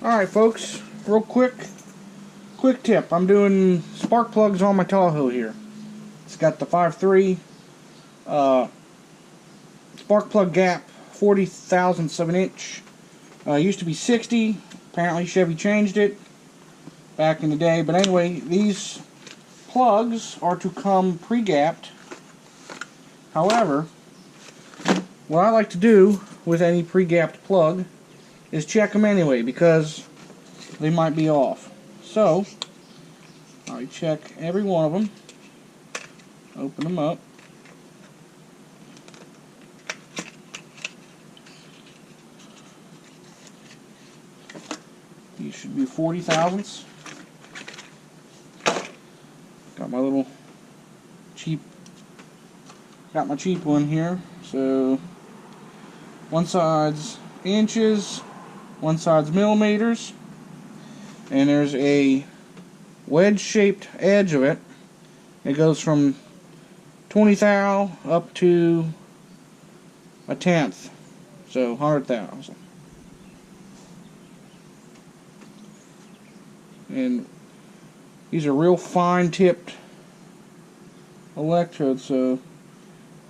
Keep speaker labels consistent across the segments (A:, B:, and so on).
A: Alright folks, real quick tip. I'm doing spark plugs on my Tahoe here. It's got the 5.3 spark plug gap, 40 thousandths of an inch. Used to be 60, apparently Chevy changed it back in the day. But anyway, these plugs are to come pre-gapped. However, what I like to do with any pre-gapped plug is check them anyway, because they might be off. So I check every one of them, open them up, these should be 40 thousandths. Got my little cheap, got my cheap one here. So one side's inches, one side's millimeters, and there's a wedge-shaped edge of it. It goes from 20 thou up to a tenth, so 100,000. And these are real fine-tipped electrodes, so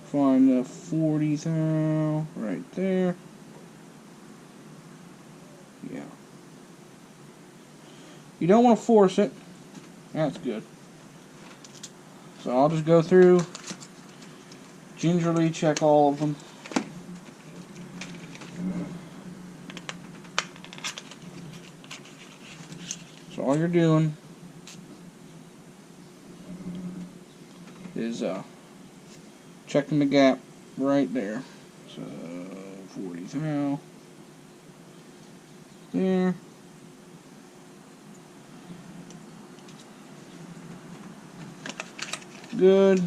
A: find the 40 thou right there. Yeah. You don't want to force it. That's good. So I'll just go through, gingerly check all of them. So all you're doing is checking the gap right there. So 40 thou there. Good.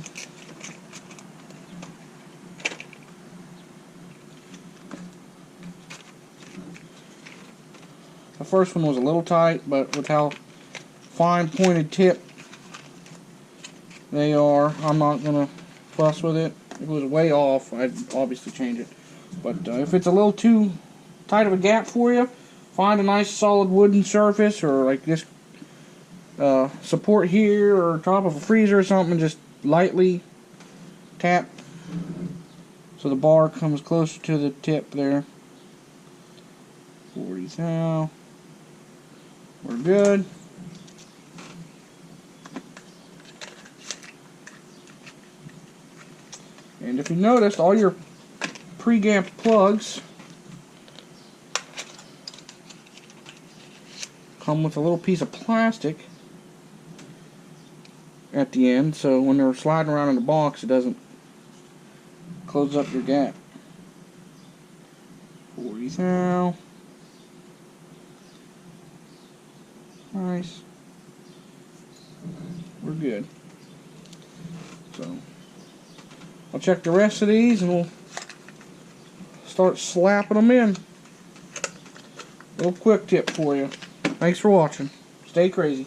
A: The first one was a little tight, but with how fine pointed tip they are, I'm not gonna fuss with it. If it was way off, I'd obviously change it. But if it's a little too tight of a gap for you, find a nice solid wooden surface, or like this support here, or top of a freezer or something, and just lightly tap so the bar comes closer to the tip there. 40 thou. We're good. And if you noticed, all your pre-gapped plugs come with a little piece of plastic at the end, so when they're sliding around in the box, it doesn't close up your gap. 40 thou. Nice. We're good. So I'll check the rest of these and we'll start slapping them in. Little quick tip for you. Thanks for watching. Stay crazy.